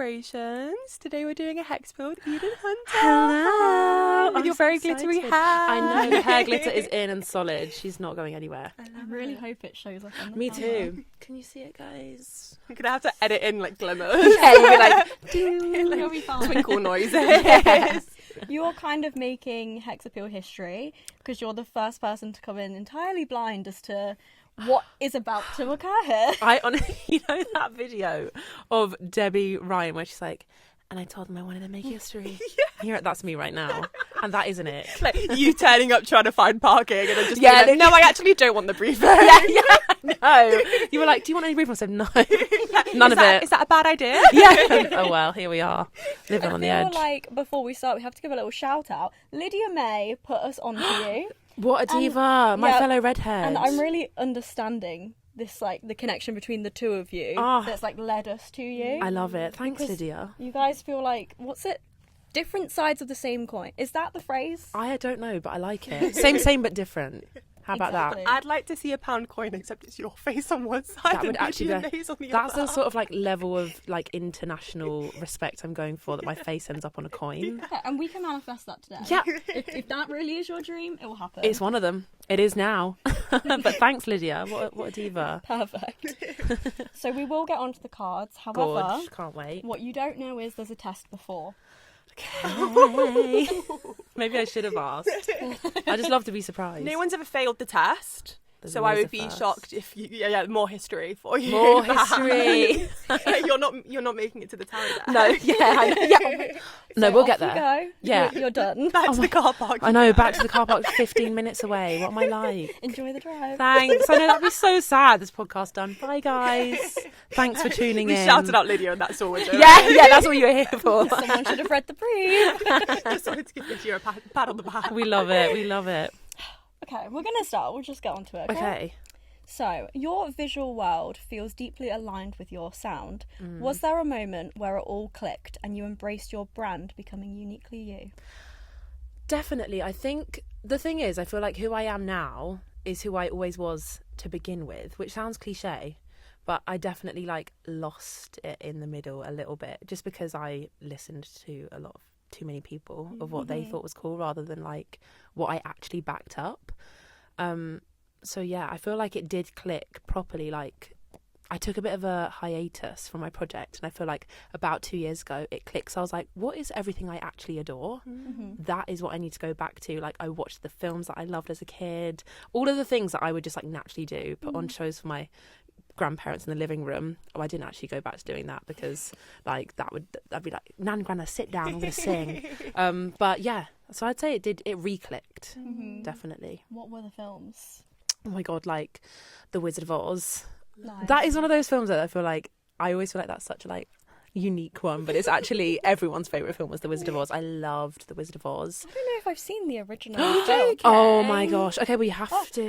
Inspirations. Today we're doing a Hex Appeal with Eden Hunter. Hello! With your very glittery hair. I know, the hair glitter is in and solid. She's not going anywhere. I really hope it shows up on the Me camera. too. Can you see it, guys? I'm going to have to edit in like glimmers. Yeah, you'll be like, It'll be fine. twinkle noises. Yes. You're kind of making Hex Appeal history because you're the first person to come in entirely blind as to what is about to occur here. I honestly, you know that video of Debbie Ryan where she's like, and I told them I wanted to make history. Yeah. That's me right now. And that isn't it. Like you turning up trying to find parking and then just Yeah, being like, no, I actually don't want the briefing. No. You were like, do you want any brief? I said, no. None of it. Is that a bad idea? Yeah. Oh, well, here we are. Living on the I edge. feel like before we start, we have to give a little shout out. Lilyemma put us onto you. What a diva. My fellow redhead. And I'm really understanding this, like, the connection between the two of you that's, like, led us to you. I love it. Thanks, Because Lydia. You guys feel like, what's it? Different sides of the same coin. Is that the phrase? I don't know, but I like it. Same, but different. How about Exactly. that? I'd like to see a £1 coin, except it's your face on one side. That would and actually Lydia be. May's on the That's other. the sort of like level of like international respect I'm going for. That my face ends up on a coin. Okay, and we can manifest that today. Yeah, If that really is your dream, it will happen. it's one of them. It is now. But thanks, Lydia. What a diva. Perfect. So we will get onto the cards. However, Gorge. Can't wait. what you don't know is there's a test before. Okay. Maybe I should have asked. I just love to be surprised. No one's ever failed the test. There's So I always would a be first. shocked if you, more history for you. More history. you're not making it to the tower there. No, yeah, I know. Yeah. No, So we'll off get you there. go. Yeah. You're done. Back to the car park. I know, back to the car park 15 minutes away. What am I like? Enjoy the drive. Thanks. I know that'd be so sad. This podcast done. Bye, guys. Thanks for tuning We in. shouted out Lydia and that's all we're doing. Yeah, that's what you were here for. Someone should have read the brief. Just wanted to give Lydia a pat on the back. We love it. We love it. Okay, we're going to start. We'll just get onto it. Okay. So, your visual world feels deeply aligned with your sound. Was there a moment where it all clicked and you embraced your brand becoming uniquely you? Definitely. I think the thing is, I feel like who I am now is who I always was to begin with, which sounds cliche, but I definitely like lost it in the middle a little bit just because I listened to a lot of too many people of what they thought was cool rather than like what I actually backed up. So yeah, I feel like it did click properly. Like I took a bit of a hiatus from my project and I feel like about 2 years ago it clicked. So I was like, what is everything I actually adore? That is what I need to go back to. Like I watched the films that I loved as a kid, all of the things that I would just like naturally do, put on shows for my grandparents in the living room. I didn't actually go back to doing that because like I'd be like, Nan, Grandma, sit down, I'm gonna sing. But yeah, so I'd say it re-clicked. Definitely. What were the films? Oh my god, like The Wizard of Oz. Nice. That is one of those films that I feel like I always feel like that's such a like unique one, but it's actually everyone's favourite film was The Wizard of Oz. I loved The Wizard of Oz. I don't know if I've seen the original film. Oh my gosh. Okay, well you have to.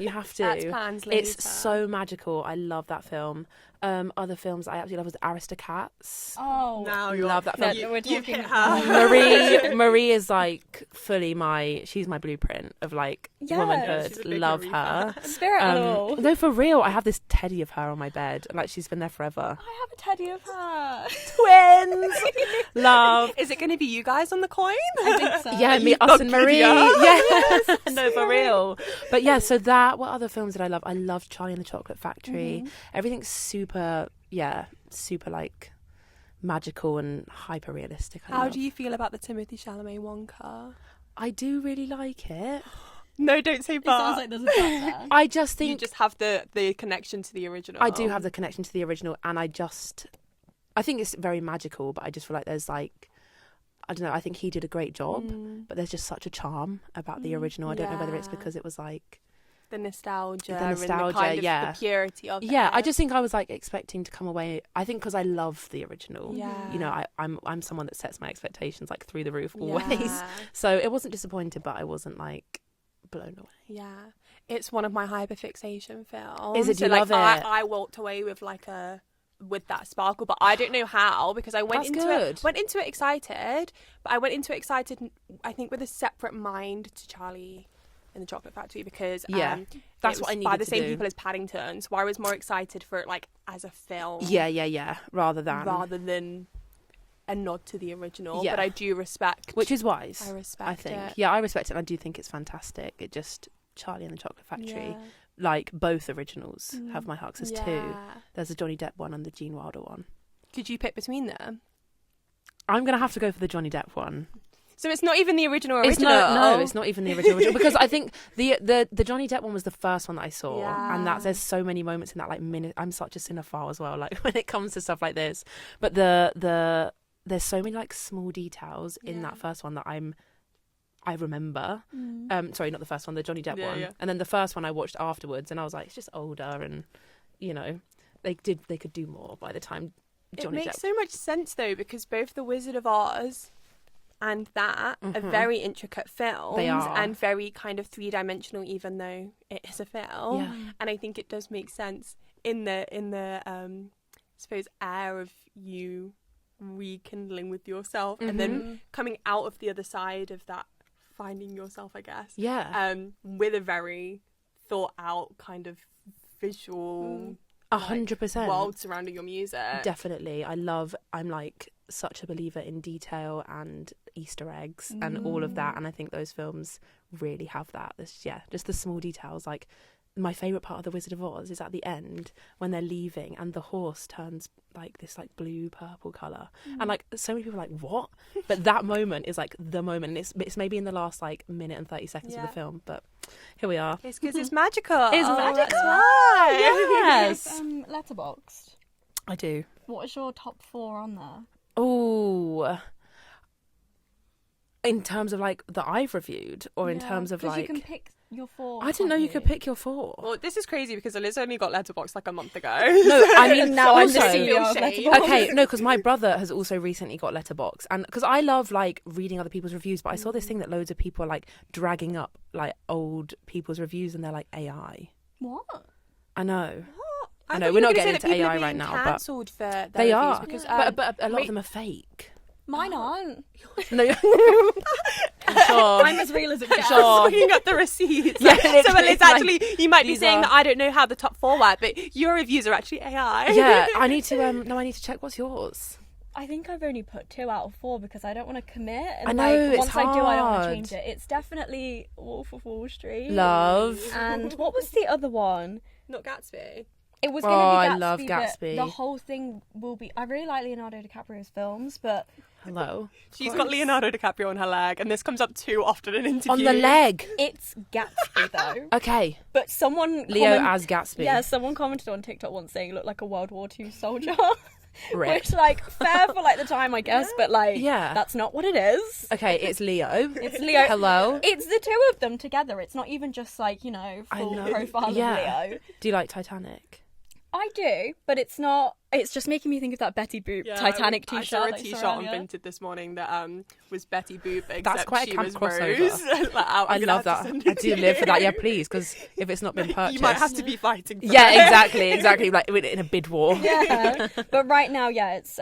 You have to. That's plans later. It's so magical. I love that film. Other films I absolutely love was Aristocats. Oh, Now you're Love that film. we're You've talking hit her. Marie is like fully she's my blueprint of like Yes. womanhood. She's a big Love Marie her. spirit animal. No, for real. I have this teddy of her on my bed. Like she's been there forever. I have a teddy of her. Twins. Love. Is it going to be you guys on the coin? I think so. Yeah, me, You us got and Marie. Lydia. Yes. No, for real. But yeah, so what other films did I love? I loved Charlie and the Chocolate Factory. Everything's super like magical and hyper realistic. How do you feel about the Timothée Chalamet Wonka? I do really like it. No, don't say It sounds but. like there's a thing there. I just think You just have the connection to the original. I do have the connection to the original, and I think it's very magical, but I just feel like there's like, I don't know, I think he did a great job, but there's just such a charm about the original. I don't know whether it's Yeah. because it was like, the nostalgia, The nostalgia, and the kind of yeah. the purity of yeah, it. I just think I was like expecting to come away. I think because I love the original. Yeah. You know, I'm someone that sets my expectations like through the roof always. Yeah. So it wasn't disappointed, but I wasn't like blown away. Yeah, it's one of my hyperfixation films. Is it? Do So, you like, love it? I walked away with with that sparkle, but I don't know how because I went That's into good. it went into it excited, but I went into it excited I think with a separate mind to Charlie in the Chocolate Factory because that's it what was I needed by the to same do. people as Paddington, so I was more excited for it like as a film. Yeah. Rather than a nod to the original. Yeah. But I do respect, which is wise. I respect I think. it. Yeah, I respect it. And I do think it's fantastic. It just Charlie and the Chocolate Factory, like both originals, have my heart. There's two. There's a Johnny Depp one and the Gene Wilder one. Could you pick between them? I'm gonna have to go for the Johnny Depp one. So it's not even the original. It's not even the original because I think the Johnny Depp one was the first one that I saw, and there's so many moments in that like minute. I'm such a cinephile as well, like when it comes to stuff like this. But there's so many like small details in that first one that I remember. Sorry, not the first one, the Johnny Depp one. Yeah. And then the first one I watched afterwards, and I was like, it's just older, and you know, they could do more by the time Johnny Depp. It makes so much sense though because both The Wizard of Oz and that are very intricate films. They are. And very kind of three-dimensional, even though it is a film. Yeah. And I think it does make sense in the I suppose air of you rekindling with yourself and then coming out of the other side of that, finding yourself, I guess. Yeah. With a very thought out kind of visual 100% world surrounding your music. Definitely. I'm like such a believer in detail and Easter eggs and all of that, and I think those films really have that. Just the small details. Like my favourite part of The Wizard of Oz is at the end when they're leaving and the horse turns like this like blue purple colour and like so many people are like what, but that moment is like the moment, and it's maybe in the last like minute and 30 seconds of the film, but here we are. It's because it's magical. It's magical. That's right. Yes. Letterboxd. I do. What is your top 4 on there? Oh, in terms of like that I've reviewed, or in terms of like you can pick your 4. I didn't know you could pick your 4. Well, this is crazy because Eliz only got Letterboxd like a month ago. No, I mean now I'm also, the CEO of Letterboxd. okay, no, because my brother has also recently got Letterboxd, and because I love like reading other people's reviews, but I saw this thing that loads of people are like dragging up like old people's reviews, and they're like AI. What? I know. What? I know we're not getting into AI right now, but cancelled for their they reviews are. because But a lot of them are fake. Mine aren't. No. I'm as real as it gets. looking at the receipts. Yeah, So Eliz, actually, you might be these saying are- that I don't know how the top 4 were, but your reviews are actually AI. Yeah, I need to. I need to check what's yours. I think I've only put 2 out of 4 because I don't want to commit. And I know, like, it's once I do, I don't want to hard. change it. It's definitely Wolf of Wall Street. Love. And what was the other one? Not Gatsby. It was going to be Gatsby. I love but Gatsby. The whole thing will be. I really like Leonardo DiCaprio's films, but Hello. She's got Leonardo DiCaprio on her leg, and this comes up too often in interviews. On the leg. it's Gatsby though. Okay. But someone Leo as Gatsby. Yeah, someone commented on TikTok once saying he looked like a World War II soldier. Rip. Which, like, fair for like the time, I guess, but like, Yeah. that's not what it is. Okay, it's Leo. It's Leo. Hello. It's the two of them together. It's not even just like, you know, full profile of Leo. Do you like Titanic? I do, but it's not. It's just making me think of that Betty Boop Titanic I t-shirt. saw a that I t-shirt saw on earlier. Vinted this morning that was Betty Boop, except That's quite a she camp was crossover. Rose. I love that. I do live for that. Yeah, please, because if it's not been purchased, You might have to be fighting for Yeah, it. exactly. Like in a bid war. Yeah, but right now, it's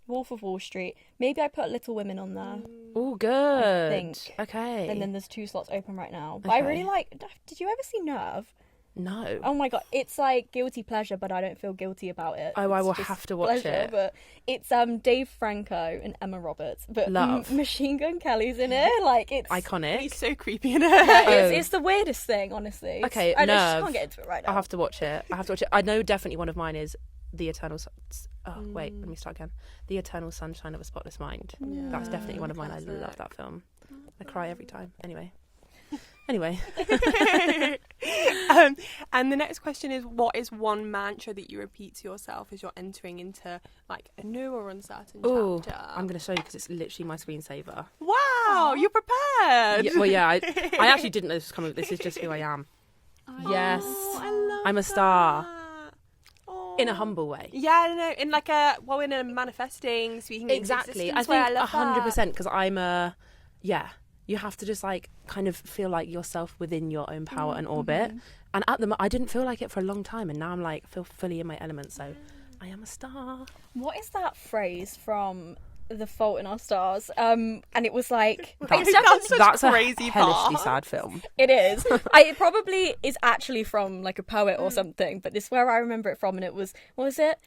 Wolf of Wall Street. Maybe I put Little Women on there, Oh, good. I think. Okay. and then there's 2 slots open right now. But I really like. Did you ever see Nerve? No. Oh my god, it's like guilty pleasure, but I don't feel guilty about it. Oh, I It's will just have to watch pleasure, it. But it's Dave Franco and Emma Roberts, but Love. Machine Gun Kelly's in it. Like it's Iconic. He's so creepy in it. it's the weirdest thing, honestly. Okay, I just Nerve. can't get into it right now. I'll have to watch it. I know definitely one of mine is The Eternal wait, let me start again. The Eternal Sunshine of a Spotless Mind. That's definitely one of mine. I love that film. I cry every time. Anyway. And the next question is, what is one mantra that you repeat to yourself as you're entering into like a new or uncertain Oh, chapter? I'm going to show you because it's literally my screensaver. Wow, you're prepared. Yeah, well, yeah, I actually didn't know this was coming. This is just who I am. Yes, I love I'm a star. that. Oh. In a humble way. Yeah, no, in like in a manifesting, speaking Exactly. into I existence way. think love 100% because I'm a, you have to just like kind of feel like yourself within your own power and orbit. And I didn't feel like it for a long time, and now I'm like feel fully in my element. So I am a star. What is that phrase from The Fault in Our Stars, and it was like That's a crazy hellishly part. sad film. it is. It probably is actually from like a poet or something, but this is where I remember it from, and it was, what was it?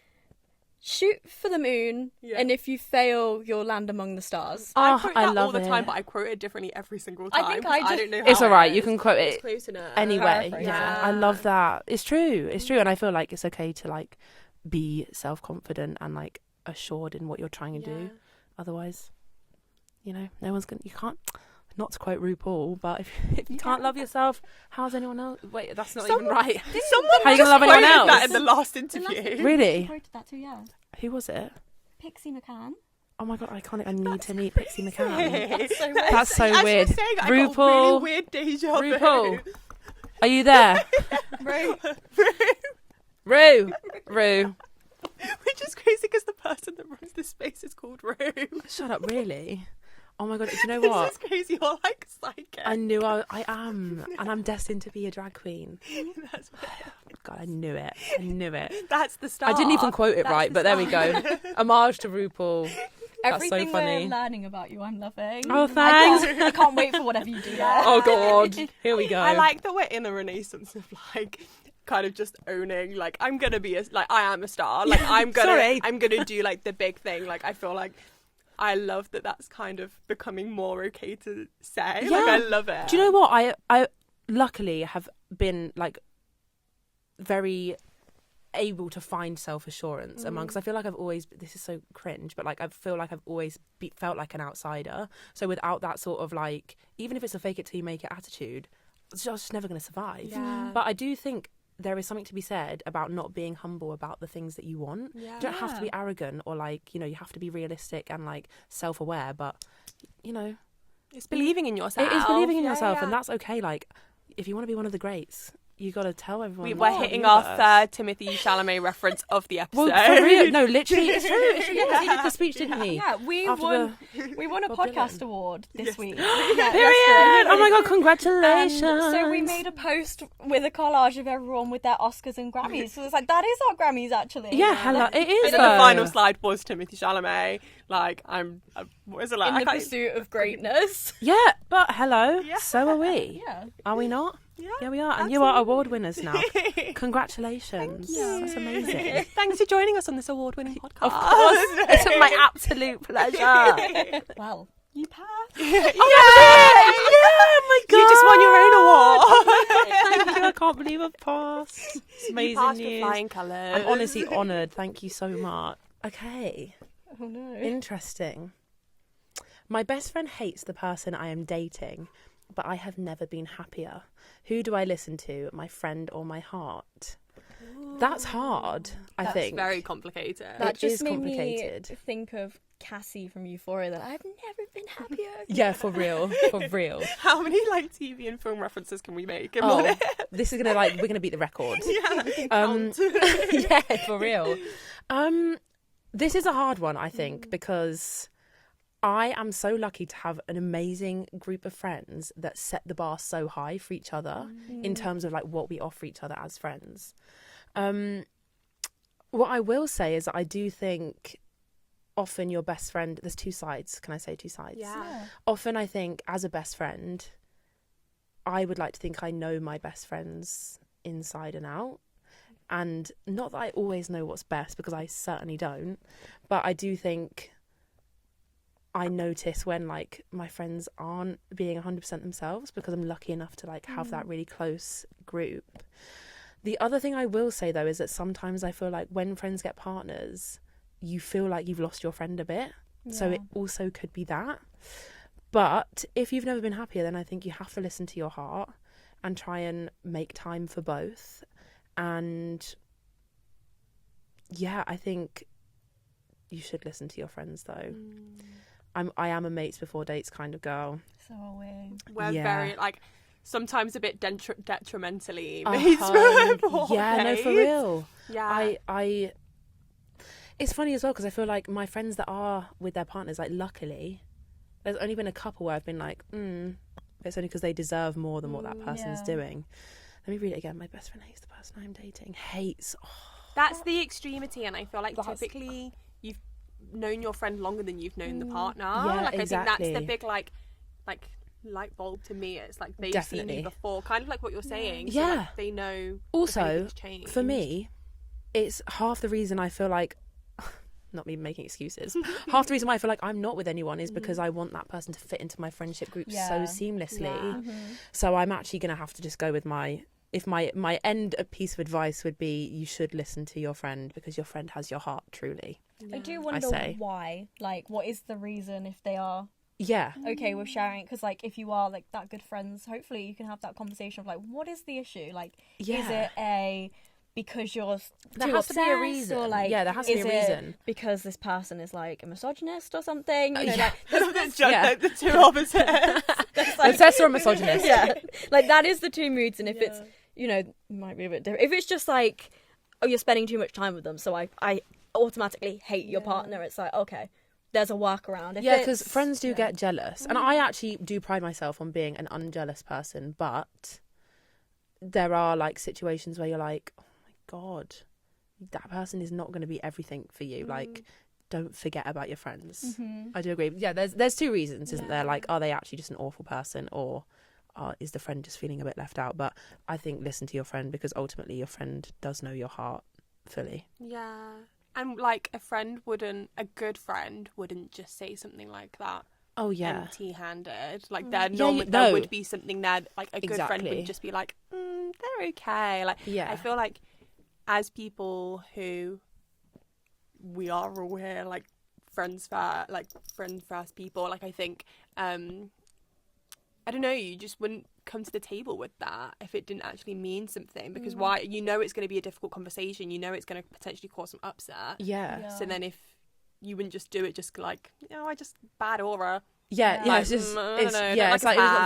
Shoot for the moon, and if you fail, you'll land among the stars. I quote that love all the time, it. but I quote it differently every single time. I think 'cause I don't know how It's all right. it You is. can quote It's it close enough. anyway. Paraphrase. Yeah, I love that. It's true. It's true, and I feel like it's okay to like be self-confident and like assured in what you're trying to do. Otherwise, you know, no one's gonna. You can't. Not to quote RuPaul, but if you can't love yourself, how's anyone else? Wait, that's not even right. Someone How you just gonna love anyone quoted else? that in the last interview. Really? Quoted that too, yeah. Who was it? Pixie McCann. Oh my god, iconic! I need to meet Pixie McCann. That's so weird. That's so As weird. you're saying, I got RuPaul. really weird deja vu. RuPaul, are you there? Rue. Which is crazy because the person that runs this space is called Rue. Shut up, really? Oh my god, do you know This what? is crazy. You're like psychic. I knew I am, and I'm destined to be a drag queen. That's, God, I knew it. I knew it. that's the start. I didn't even quote it That's right, the but there we start. go. Homage to RuPaul. That's Everything so funny. we're learning about you, I'm loving. Oh, thanks. I can't wait for whatever you do next. Oh god, here we go. I like that we're in a renaissance of like kind of just owning like I'm gonna be I am a star, like I'm gonna do like the big thing. Like I feel like I love that that's kind of becoming more okay to say. Yeah. Like I love it. Do you know what? I luckily have been like very able to find self-assurance amongst. I feel like I've always, this is so cringe, but like I feel like I've always felt like an outsider. So without that sort of like, even if it's a fake it till you make it attitude, I was just never going to survive. Yeah. But I do think there is something to be said about not being humble about the things that you want. Yeah. You don't have to be arrogant or like, you know, you have to be realistic and like self-aware, but you know, It's believing in yourself. it is believing in yourself, yeah. and that's okay. Like if you want to be one of the greats, you got to tell everyone. We're about hitting the our universe. third Timothée Chalamet reference of the episode. Well, for real, no, literally, it's true. It's true. He did the speech, didn't he? Yeah, we After won a Bob podcast Dylan. award this week. Period. Yeah, Oh my god, congratulations. so we made a post with a collage of everyone with their Oscars and Grammys. So it's like, that is our Grammys, actually. Yeah, hello. It is. And then the final slide was Timothée Chalamet. Like what is it like? In the pursuit of greatness. Yeah, but hello. Yeah. So are we. Yeah. Are we not? Yeah, we are. And you are award winners now. Congratulations. That's amazing. Thanks for joining us on this award-winning podcast. Of course. It's my absolute pleasure. Well, you passed. Yeah, my god. You just won your own award. Thank you. I can't believe I've passed. It's amazing You passed news. with flying colours. I'm honestly honoured. Thank you so much. Okay. Oh no. Interesting. My best friend hates the person I am dating, but I have never been happier. Who do I listen to, my friend or my heart? That's hard, I That's think. very complicated. That It just is made complicated. me think of Cassie from Euphoria, that I've never been happier. Yeah, for real. For real. How many like TV and film references can we make? In Oh, one? this is we're gonna beat the record. Yeah. Yeah, for real. This is a hard one, I think, because I am so lucky to have an amazing group of friends that set the bar so high for each other in terms of like what we offer each other as friends. What I will say is that I do think often your best friend, there's two sides. Can I say two sides? Yeah. Often I think as a best friend, I would like to think I know my best friends inside and out. And not that I always know what's best, because I certainly don't, but I do think I notice when like my friends aren't being 100% themselves, because I'm lucky enough to like have that really close group. The other thing I will say though is that sometimes I feel like when friends get partners, you feel like you've lost your friend a bit. So it also could be that. But if you've never been happier, then I think you have to listen to your heart and try and make time for both. And yeah, I think you should listen to your friends though. I am a mates before dates kind of girl. So are we. We're Yeah. very like sometimes a bit detrimentally Uh-huh. mates before Yeah, no, for dates. real. Yeah. I it's funny as well because I feel like my friends that are with their partners, like luckily there's only been a couple where I've been like it's only because they deserve more than what that person's doing. Let me read it again. My best friend hates the person I'm dating. Hates. That's the extremity, and I feel like typically known your friend longer than you've known the partner. Yeah, like exactly. I think that's the big like light bulb to me. It's like they've seen you before, kind of like what you're saying. So, like, they know. Also, for me, it's half the reason I feel like, not me making excuses, half the reason why I feel like I'm not with anyone is because I want that person to fit into my friendship group so seamlessly. So I'm actually going to have to just go with my end piece of advice would be, you should listen to your friend, because your friend has your heart, truly. I do wonder why. Like, what is the reason if they are okay with sharing? Because like, if you are like that good friends, hopefully you can have that conversation of like, what is the issue? Like, is it because you're there has to be a reason, or like, there has to be a reason, because this person is like a misogynist or something, you know, like the two opposites. Like, obsessed or a misogynist. Like that is the two moods. And if it's, you know, might be a bit different if it's just like, oh, you're spending too much time with them, so I automatically hate your partner, it's like, okay, there's a workaround. Because friends do get jealous, and I actually do pride myself on being an unjealous person, but there are like situations where you're like, oh my god, that person is not going to be everything for you. Like, don't forget about your friends. I do agree. Yeah, there's two reasons, isn't there? Like, are they actually just an awful person, or is the friend just feeling a bit left out? But I think listen to your friend, because ultimately your friend does know your heart fully. Yeah. And like a good friend wouldn't just say something like that. Oh yeah, empty-handed. Like there would be something there. Like a good friend would just be like, they're okay. Like I feel like as people who we are all here, like friends first people. Like I think I don't know, you just wouldn't come to the table with that if it didn't actually mean something, because why, you know, it's going to be a difficult conversation, you know, it's going to potentially cause some upset. So then if you wouldn't just do it just like, I just bad aura. It's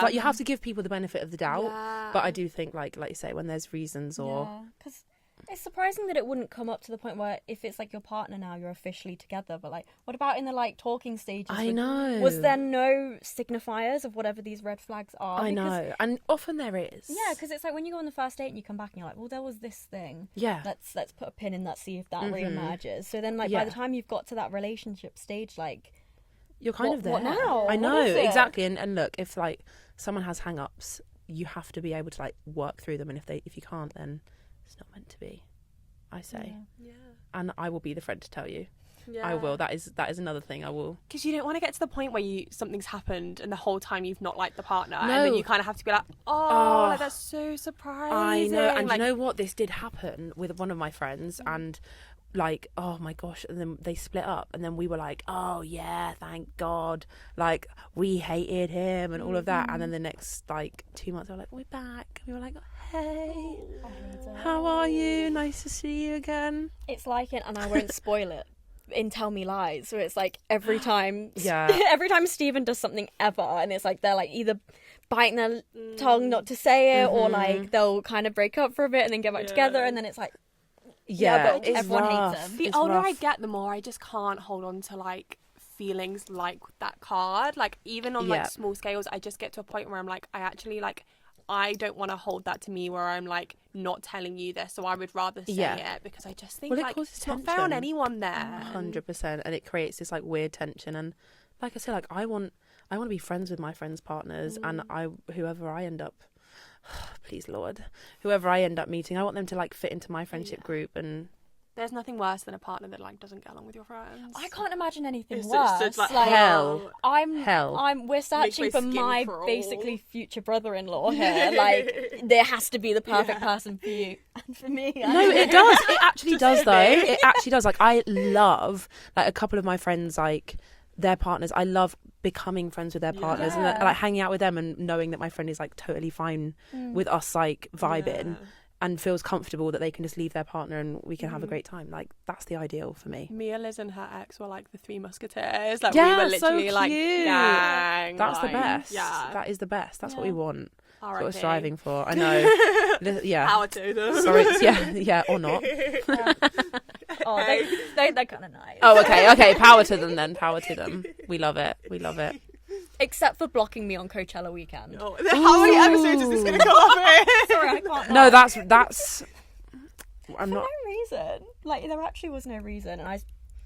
like you have to give people the benefit of the doubt. But I do think like you say, when there's reasons or because it's surprising that it wouldn't come up to the point where if it's like your partner now, you're officially together, but like what about in the like talking stages? I know. Was there no signifiers of whatever these red flags are? I know, and often there is. Yeah, because it's like when you go on the first date and you come back and you're like, well, there was this thing. Yeah. Let's put a pin in that, see if that reemerges. So then like by the time you've got to that relationship stage, like you're kind of there. What now? I know, exactly. And look, if like someone has hang-ups, you have to be able to like work through them, and if you can't, then it's not meant to be, I say. And I will be the friend to tell you. I will. That is another thing I will. Because you don't want to get to the point where something's happened and the whole time you've not liked the partner, and then you kind of have to be like, like, that's so surprising. I know. And like, you know what, this did happen with one of my friends, and like, oh my gosh, and then they split up, and then we were like, oh yeah, thank God, like we hated him and all of that, and then the next like 2 months they were like, we're back, and we were like, hey, how are you, nice to see you again. It's like it, and I won't spoil it in Tell Me Lies, where it's like every time every time Stephen does something ever, and it's like they're like either biting their tongue not to say it, or like they'll kind of break up for a bit and then get back together, and then it's like but everyone hates him. The older I get, the more I just can't hold on to like feelings like that card. Like even on like small scales, I just get to a point where I'm like, I don't want to hold that to me, where I'm like not telling you this, so I would rather say it, because I just think like it's not fair on anyone there. 100%, and it creates this like weird tension. And like I said, like I want to be friends with my friends' partners, and whoever I end up, please Lord, whoever I end up meeting, I want them to like fit into my friendship group. And there's nothing worse than a partner that like doesn't get along with your friends. I can't imagine anything worse. It's like hell. We're searching for my basically future brother-in-law here. Like there has to be the perfect person for you and for me. No, it does. It actually does though. It actually does. Like I love like a couple of my friends, like their partners. I love becoming friends with their partners and like hanging out with them and knowing that my friend is like totally fine with us like vibing. And feels comfortable that they can just leave their partner and we can have a great time. Like that's the ideal for me. Me, Eliz, and her ex were like the Three Musketeers. Like we were literally so like gang. That's the best. Yeah, that is the best. That's what we want. That's what we're striving for. I know. Power to them. Sorry. Or not. They're kind of nice. Oh, okay. Power to them then. Power to them. We love it. Except for blocking me on Coachella weekend. Oh, how many episodes is this going to go up in? Sorry, I can't. No, that's. I'm not. For no reason. Like there actually was no reason, and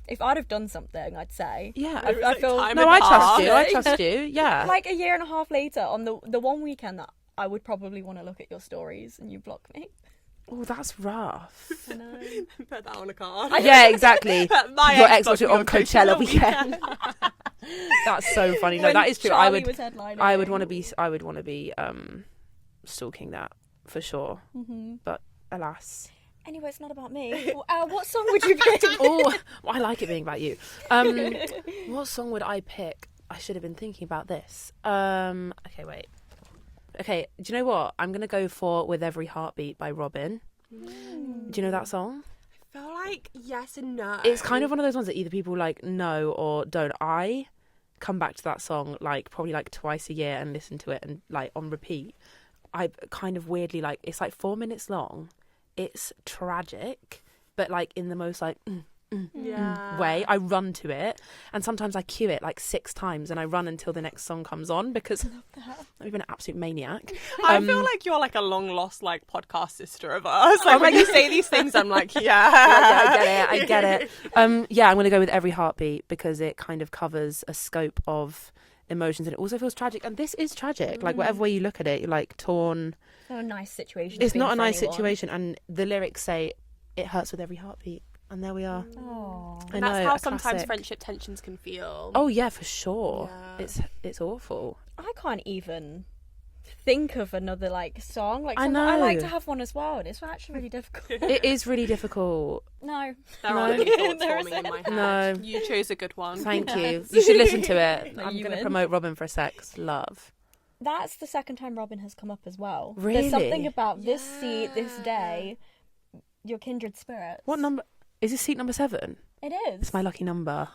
if I'd have done something, I'd say. Yeah. I feel time No, and I a trust half. you. I trust you. Yeah. like a year and a half later, on the one weekend that I would probably want to look at your stories, and you block me. Oh, that's rough. I know. Put that on a card. Yeah, exactly. My Your ex ex watched it got on me Coachella weekend. That's so funny. No, When that is true. Charlie was headlining. I would want to be stalking that for sure. Mm-hmm. But alas. Anyway, it's not about me. What song would you pick? Oh, well, I like it being about you. What song would I pick? I should have been thinking about this. Okay, wait. Okay, do you know what? I'm going to go for With Every Heartbeat by Robin. Do you know that song? I feel like yes and no. It's kind of one of those ones that either people like know or don't. I come back to that song like probably like twice a year and listen to it and like on repeat. I kind of weirdly like, it's like 4 minutes long. It's tragic, but like in the most like way. I run to it, and sometimes I cue it like 6 times, and I run until the next song comes on because I've been an absolute maniac. I feel like you're like a long lost like podcast sister of ours. Like when you say these things, I'm like, yeah, I get it. Yeah, I'm going to go with Every Heartbeat because it kind of covers a scope of emotions, and it also feels tragic. And this is tragic. Like whatever way you look at it, you're like torn. It's not a nice situation. It's not a nice anyone. situation, and the lyrics say it hurts with every heartbeat, and there we are. Oh. I And know, that's how a sometimes classic. friendship tensions can feel. Oh yeah, for sure. Yeah. It's awful. I can't even think of another like song. Like I I like know. to have one as well, and it's actually really difficult. It is really difficult. No. There No. aren't any thoughts There forming in my head. No. You chose a good one. Thank you. Yes. You should listen to it. No, I'm you going to win. promote Robin for a Sex. Love. That's the second time Robin has come up as well. Really? There's something about this seat, this day, your kindred spirits. What number? Is this seat number 7? It is. It's my lucky number.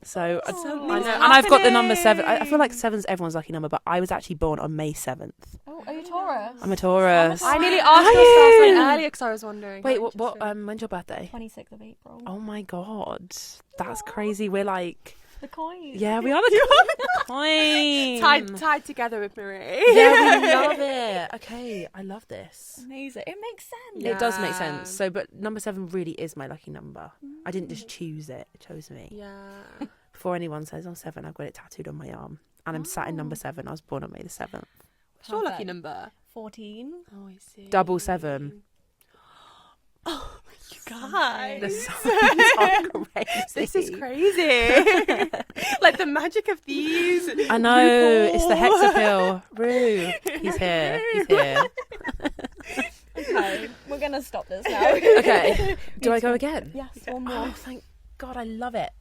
So, I know, Something's and I've got the number 7. I happening. feel like 7's everyone's lucky number, but I was actually born on May 7th. Oh, are you Taurus? I'm a Taurus. I nearly Are asked your star sign you? earlier because I was wondering. Wait, How what? interesting. When's your birthday? 26th of April. Oh my god, that's crazy. We're like, The coin. yeah, we are the coin. Tied together with Marie. Yeah, we love it. Okay, I love this. Amazing. It makes sense. Yeah. It does make sense. So, but number 7 really is my lucky number. I didn't just choose it; it chose me. Yeah. Before anyone says, "Oh, 7," I've got it tattooed on my arm, and I'm sat in number 7. I was born on May the 7th. What's your lucky Perfect. number? 14. Oh, I see. 777. Oh, you guys. The signs are crazy. This is crazy. Like the magic of these. I know. It's the Hex Appeal. Rue. He's here. He's here. Okay, we're going to stop this now. Okay. Do I go again? Yes, one more. Oh, thank God. I love it.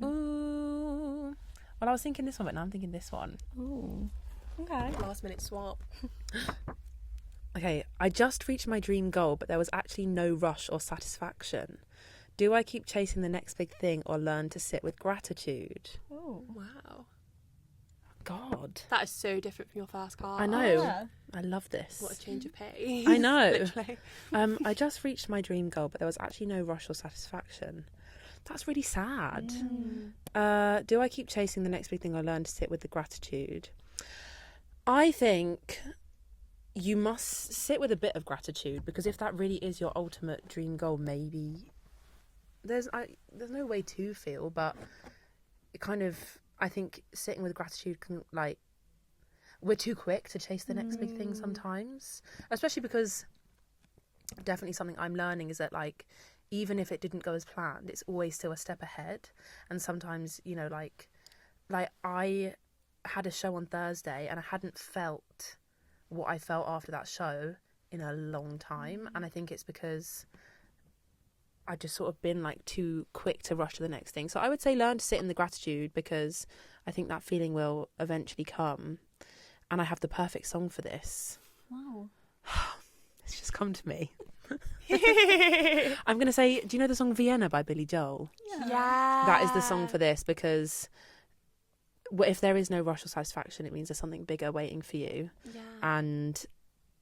Ooh. Well, I was thinking this one, but now I'm thinking this one. Ooh. Okay. Last minute swap. Okay. I just reached my dream goal, but there was actually no rush or satisfaction. Do I keep chasing the next big thing or learn to sit with gratitude? Ooh. Wow. God. That is so different from your first card. I know. Yeah. I love this. What a change of pace. I know. Literally. I just reached my dream goal, but there was actually no rush or satisfaction. That's really sad. Do I keep chasing the next big thing or learn to sit with the gratitude? I think you must sit with a bit of gratitude, because if that really is your ultimate dream goal, maybe there's no way to feel, but it kind of, I think sitting with gratitude can, like, we're too quick to chase the next big thing sometimes, especially because definitely something I'm learning is that, like, even if it didn't go as planned, it's always still a step ahead. And sometimes, you know, like I had a show on Thursday and I hadn't felt what I felt after that show in a long time. And I think it's because I just sort of been like too quick to rush to the next thing. So I would say learn to sit in the gratitude, because I think that feeling will eventually come. And I have the perfect song for this. Wow. It's just come to me. I'm going to say, do you know the song Vienna by Billy Joel? Yeah. That is the song for this, because if there is no rush or satisfaction, it means there's something bigger waiting for you. Yeah. And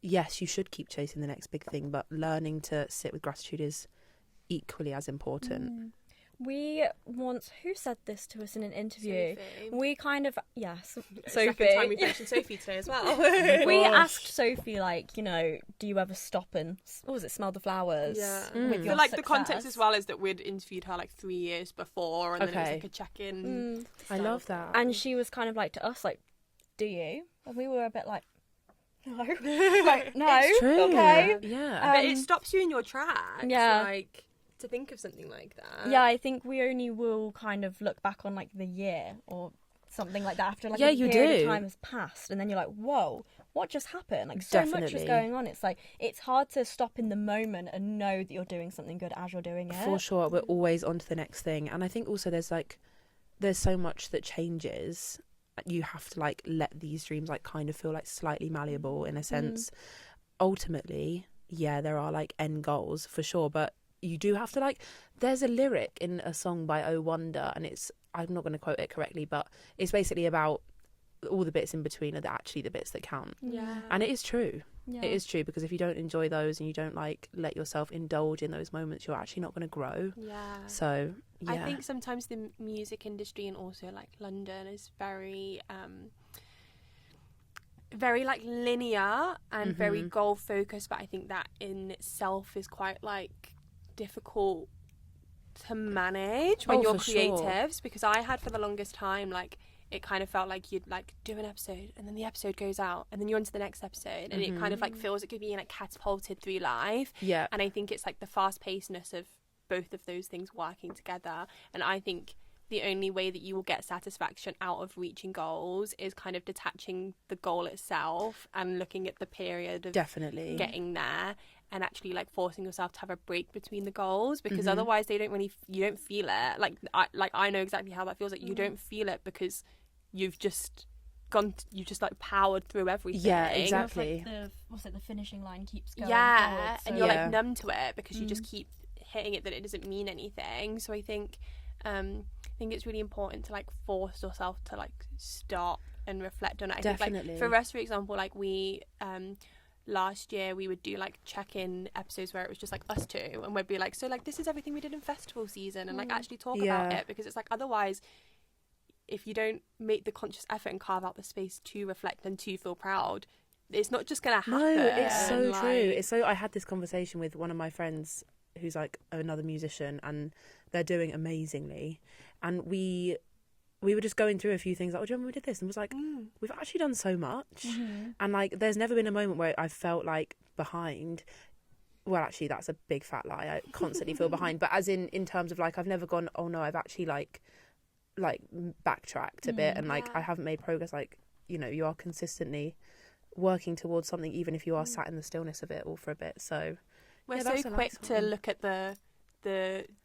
yes, you should keep chasing the next big thing, but learning to sit with gratitude is equally as important. We once, who said this to us in an interview? Sophie. We kind of, yes, Second Sophie. time we've mentioned Sophie today as well. We Gosh. asked Sophie, like, you know, do you ever stop and, what was it, smell the flowers? Yeah. With I your feel like success? the context as well is that we'd interviewed her like 3 years before, and then it was Okay. like a check-in. I love that. And she was kind of like to us, like, do you? And we were a bit like, no. Like, no. It's true. Okay. Yeah. But it stops you in your tracks. Yeah. Like, to think of something like that. Yeah, I think we only will kind of look back on like the year or something like that after like Yeah, a you period do. of time has passed, and then you're like, whoa, what just happened? Like so much was Definitely. going on. It's like it's hard to stop in the moment and know that you're doing something good as you're doing it. For sure, we're always on to the next thing. And I think also there's so much that changes. You have to like let these dreams like kind of feel like slightly malleable in a sense. Ultimately, yeah, there are like end goals for sure, but you do have to like, there's a lyric in a song by Oh Wonder, and I'm not going to quote it correctly, but it's basically about all the bits in between are actually the bits that count. Yeah. And it is true. Yeah. It is true, because if you don't enjoy those and you don't like let yourself indulge in those moments, you're actually not going to grow. Yeah. So yeah, I think sometimes the music industry and also like London is very very like linear and very goal focused, but I think that in itself is quite like difficult to manage when you're for sure. creatives, because I had for the longest time like it kind of felt like you'd like do an episode and then the episode goes out and then you're on to the next episode, and it kind of like feels like you're being like catapulted through life. Yeah. And I think it's like the fast-pacedness of both of those things working together, and I think the only way that you will get satisfaction out of reaching goals is kind of detaching the goal itself and looking at the period of Definitely getting there, and actually like forcing yourself to have a break between the goals, because otherwise they don't really you don't feel it. Like I know exactly how that feels. Like you don't feel it because you've just like powered through everything. Yeah, exactly. What's it? The finishing line keeps going. Yeah, forward, so and you're Yeah. like numb to it because you just keep hitting it that it doesn't mean anything. So I think it's really important to like force yourself to like stop and reflect on it. I think Definitely. like for us, for example, like we last year we would do like check-in episodes where it was just like us two, and we'd be like, so like this is everything we did in festival season, and like actually talk about Yeah. it, because it's like otherwise if you don't make the conscious effort and carve out the space to reflect and to feel proud, it's not just gonna happen. No, it's so like, true. It's so. I had this conversation with one of my friends who's like another musician, and they're doing amazingly. And we were just going through a few things. Like, oh, do you remember we did this? And was like, we've actually done so much. And like, there's never been a moment where I felt like behind. Well, actually, that's a big fat lie. I constantly feel behind. But as in terms of like, I've never gone, oh no, I've actually like backtracked a bit, and like I haven't made progress. Like, you know, you are consistently working towards something, even if you are sat in the stillness of it all for a bit. So we're yeah, so that's a quick nice to one. look at the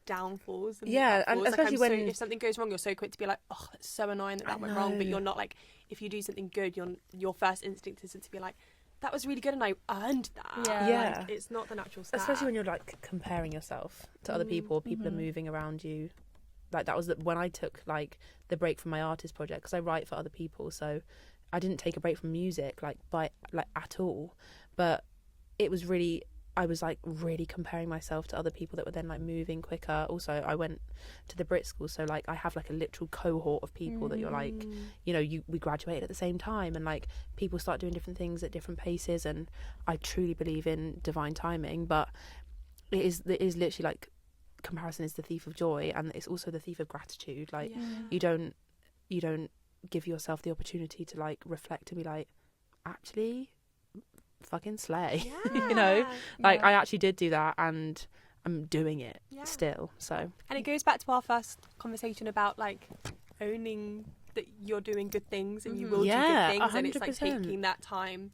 downfalls and Yeah, the and upfalls. especially when- if something goes wrong, you're so quick to be like, oh, it's so annoying that went wrong, but know. you're not like, if you do something good, your first instinct isn't to be like, that was really good and I earned that. Yeah. Like, it's not the natural step. especially when you're like comparing yourself to other people are moving around you. Like that was when I took like the break from my artist project, because I write for other people, so I didn't take a break from music like at all, but it was really, I was like really comparing myself to other people that were then like moving quicker. Also, I went to the Brit school, so like I have like a literal cohort of people that you're like, you know, we graduated at the same time, and like people start doing different things at different paces, and I truly believe in divine timing, but it is literally like comparison is the thief of joy, and it's also the thief of gratitude. Like you don't give yourself the opportunity to like reflect and be like, actually fucking slay. You know, like I actually did do that, and I'm doing it still. So, and it goes back to our first conversation about like owning that you're doing good things and you will do good things, and it's like 100%. taking that time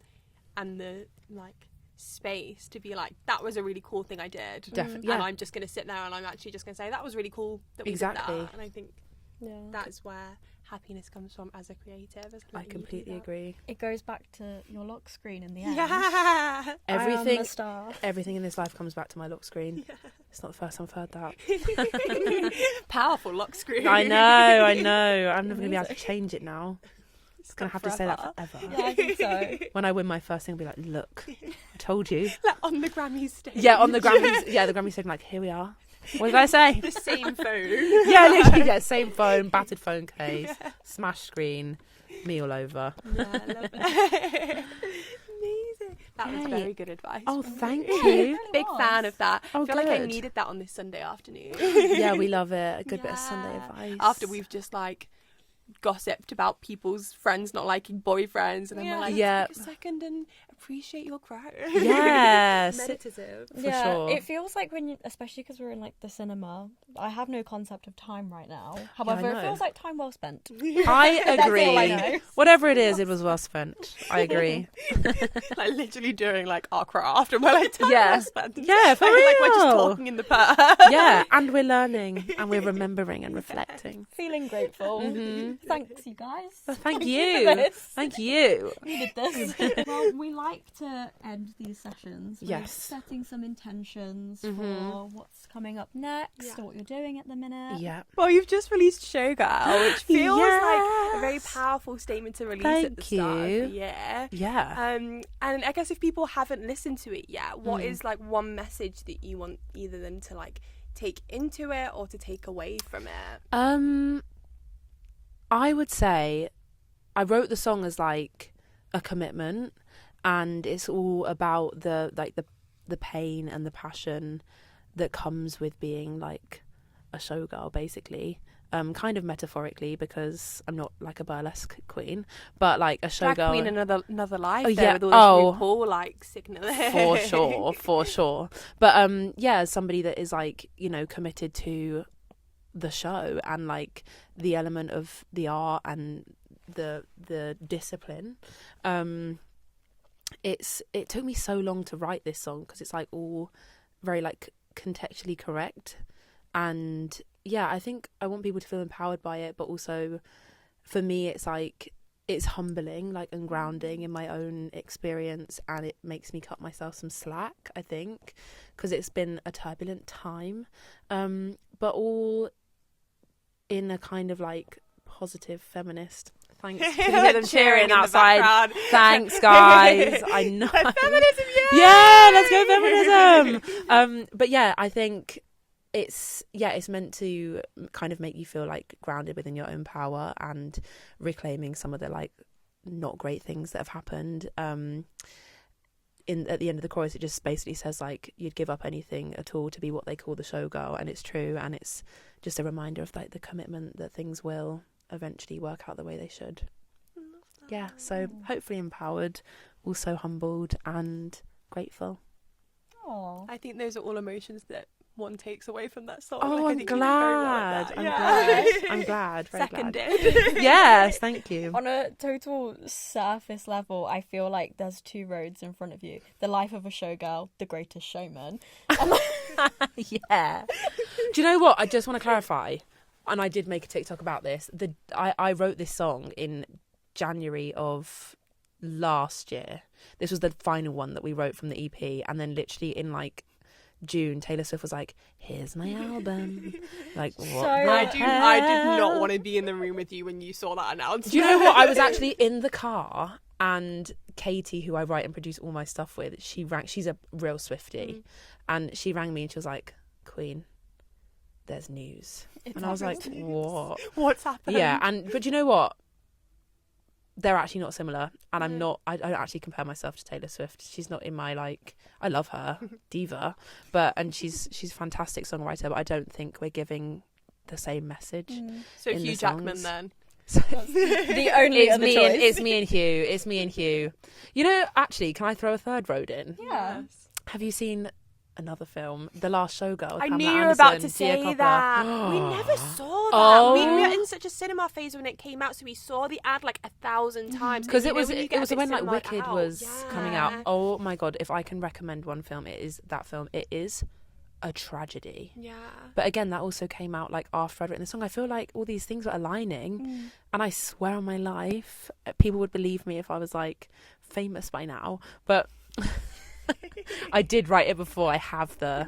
and the like space to be like, that was a really cool thing I did. Definitely, And I'm just going to sit there and I'm actually just going to say, that was really cool that we did that. And I think that's where happiness comes from as a creative. I completely agree. It goes back to your lock screen in the end. Yeah. Everything, the star. everything in this life comes back to my lock screen. It's not the first time I've heard that. Powerful lock screen. I know. I'm never going to be able to change it now. It's going to have to say that forever. Yeah, I think so. When I win my first thing, I'll be like, look, I told you. Like on the Grammy stage. Yeah, on the Grammys. Yeah, the Grammys stage, I'm like, here we are. What did I say? The same phone. Yeah, literally, yeah, same phone, battered phone case, smashed screen, me all over. Yeah, I love it. Amazing. That was very good advice. Oh, thank you. Big fan of that. Oh, I feel like I good. needed that on this Sunday afternoon. Yeah, we love it. A good bit of Sunday advice. After we've just like gossiped about people's friends not liking boyfriends, and then we're like, take a second and appreciate your growth. Yes. Meditative. For sure. It feels like when you, especially because we're in like the cinema, I have no concept of time right now. However, it feels like time well spent. I agree. That's all I know. Whatever it is, it was well spent. I agree. Like literally doing like our craft, and we're like, time well spent. Yeah, for real. Like we're just talking in the past. Yeah, and we're learning, and we're remembering and reflecting. Feeling grateful. Thanks, you guys. Well, thank you. Thank you. Needed this. Well, we like to end these sessions with setting some intentions for what's coming up next or what you're doing at the minute. Yeah. Well, you've just released Showgirl, which feels like a very powerful statement to release at the start of the year. Yeah. And I guess if people haven't listened to it yet, what is like one message that you want either them to like take into it or to take away from it? I would say I wrote the song as like a commitment, and it's all about the pain and the passion that comes with being like a showgirl, basically. Kind of metaphorically, because I'm not like a burlesque queen, but like a showgirl. Drag queen another life with all this RuPaul like signaling. For sure. But somebody that is like, you know, committed to the show and like the element of the art and the discipline. It took me so long to write this song because it's like all very like contextually correct, and I think I want people to feel empowered by it, but also for me it's like it's humbling, like, and grounding in my own experience, and it makes me cut myself some slack, I think, because it's been a turbulent time, but all in a kind of like positive feminist. Thanks. Can you hear them cheering outside? Thanks, guys. I know. Feminism, yeah, let's go feminism. But yeah, I think it's meant to kind of make you feel like grounded within your own power and reclaiming some of the like not great things that have happened. At the end of the chorus, it just basically says like you'd give up anything at all to be what they call the showgirl, and it's true, and it's just a reminder of like the commitment that things will eventually work out the way they should. Yeah, so hopefully empowered, also humbled and grateful. Oh, I think those are all emotions that one takes away from that song. Oh, like, I'm glad. I'm glad. Very Seconded. glad. Yes, thank you. On a total surface level, I feel like there's two roads in front of you: the life of a showgirl, the greatest showman. Yeah. Do you know what? I just want to clarify, and I did make a TikTok about this. I wrote this song in January of last year. This was the final one that we wrote from the EP, and then literally in like June, Taylor Swift was like, "Here's my album." Like, what? So I did not want to be in the room with you when you saw that announcement. Do you know what? I was actually in the car, and Katie, who I write and produce all my stuff with, she's a real Swiftie, and she rang me and she was like, "Queen, there's news." And I was like, "What? What's happening?" Yeah, but you know what? They're actually not similar, and I don't actually compare myself to Taylor Swift. She's not in my like, I love her, diva, and she's a fantastic songwriter, but I don't think we're giving the same message. So Hugh Jackman then. The only other choice. It's me and Hugh. You know, actually, can I throw a third road in? Yeah. Have you seen another film, The Last Showgirl? I knew you were about to say that. We never saw that. We were in such a cinema phase when it came out, so we saw the ad like 1,000 times. Because it was when like Wicked was coming out. Oh my god! If I can recommend one film, it is that film. It is a tragedy. Yeah. But again, that also came out like after I'd written the song. I feel like all these things were aligning, and I swear on my life, people would believe me if I was like famous by now. But I did write it before. I have the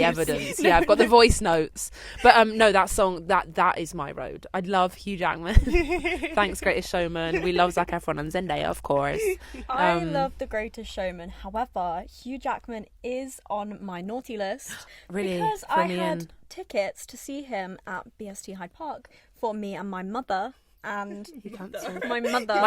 evidence. Yeah, I've got the voice notes. But no, that song, that is my road. I love Hugh Jackman. Thanks, Greatest Showman. We love Zac Efron and Zendaya, of course. I love The Greatest Showman. However, Hugh Jackman is on my naughty list. Really? Because I had tickets to see him at BST Hyde Park for me and my mother. And he cancelled. My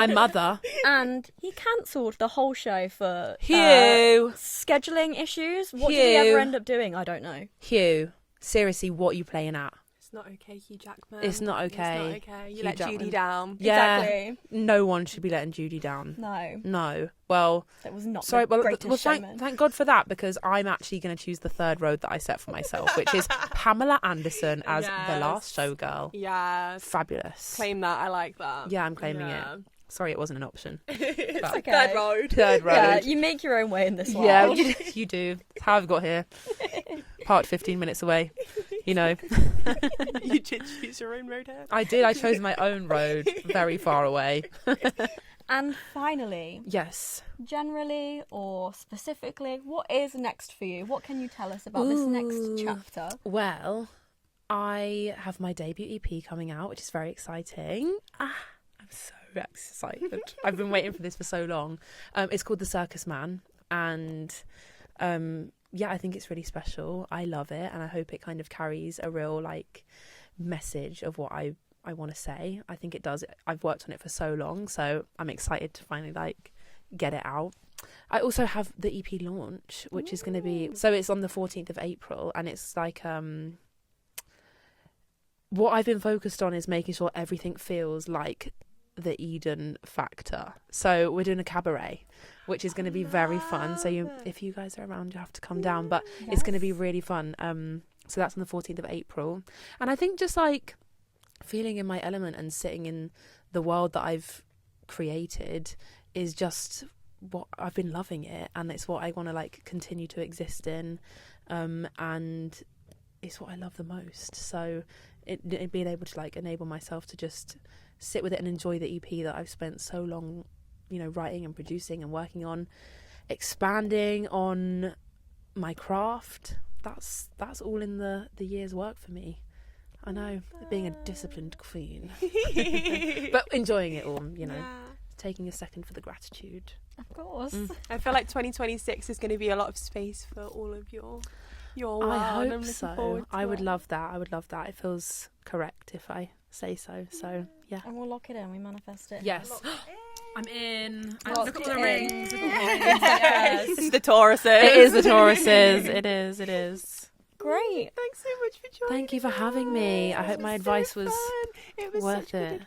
mother. And he cancelled the whole show for Hugh. Scheduling issues. What did he ever end up doing? I don't know. Hugh, seriously, what are you playing at? It's not okay, Hugh Jackman. It's not okay. It's not okay. You Hugh let Jackman. Judy down. Yeah. Exactly. No one should be letting Judy down. No. Well, that was not sorry. the Greatest Showman. Thank God for that, because I'm actually going to choose the third road that I set for myself, which is Pamela Anderson as the last showgirl. Yes. Fabulous. Claim that. I like that. Yeah, I'm claiming it. Sorry, it wasn't an option. It's okay. Third road. Yeah, you make your own way in this world. Yeah, you do. That's how I've got here. Parked 15 minutes away. You know. You did choose your own road here. I did. I chose my own road, very far away. And finally, yes. Generally or specifically, what is next for you? What can you tell us about this next chapter? Well, I have my debut EP coming out, which is very exciting. I'm so excited. I've been waiting for this for so long. It's called The Circus Man, and I think it's really special. I love it, and I hope it kind of carries a real message of what I want to say. I think it does. I've worked on it for so long, so I'm excited to finally get it out. I also have the EP launch, which is going to be, so it's on the 14th of April, and it's what I've been focused on is making sure everything feels like the Eden factor. So we're doing a cabaret, which is going to be very fun. So if you guys are around, you have to come down, but it's going to be really fun. So that's on the 14th of April. And I think just feeling in my element and sitting in the world that I've created is just what I've been loving it, and it's what I want to continue to exist in, and it's what I love the most. So it being able to enable myself to just sit with it and enjoy the EP that I've spent so long, writing and producing and working on, expanding on my craft. That's all in the year's work for me. I know, being a disciplined queen, but enjoying it all, taking a second for the gratitude. Of course. I feel like 2026 is going to be a lot of space for all of your world. I hope I'm so. I would love that. It feels correct if I say so. So, yeah. And we'll lock it in. We manifest it. Yes. I'm in. Look at the rings. Yes. It's the Tauruses. It is the Tauruses. It is. Great. Thanks so much for joining. Thank you for having me. I hope my advice was worth it.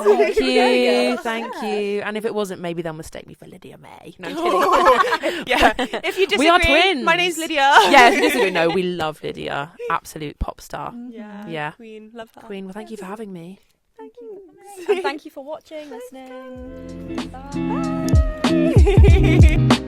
Thank you. Thank you. And if it wasn't, maybe they'll mistake me for Lilyemma. No, I'm kidding. Yeah. If you disagree, we are twins. My name's Lydia. Yeah, if you disagree, no, we love Lydia. Absolute pop star. Yeah. Queen. Love that. Queen. Well, thank you for having me. Thank you. And thank you for watching, listening. Bye.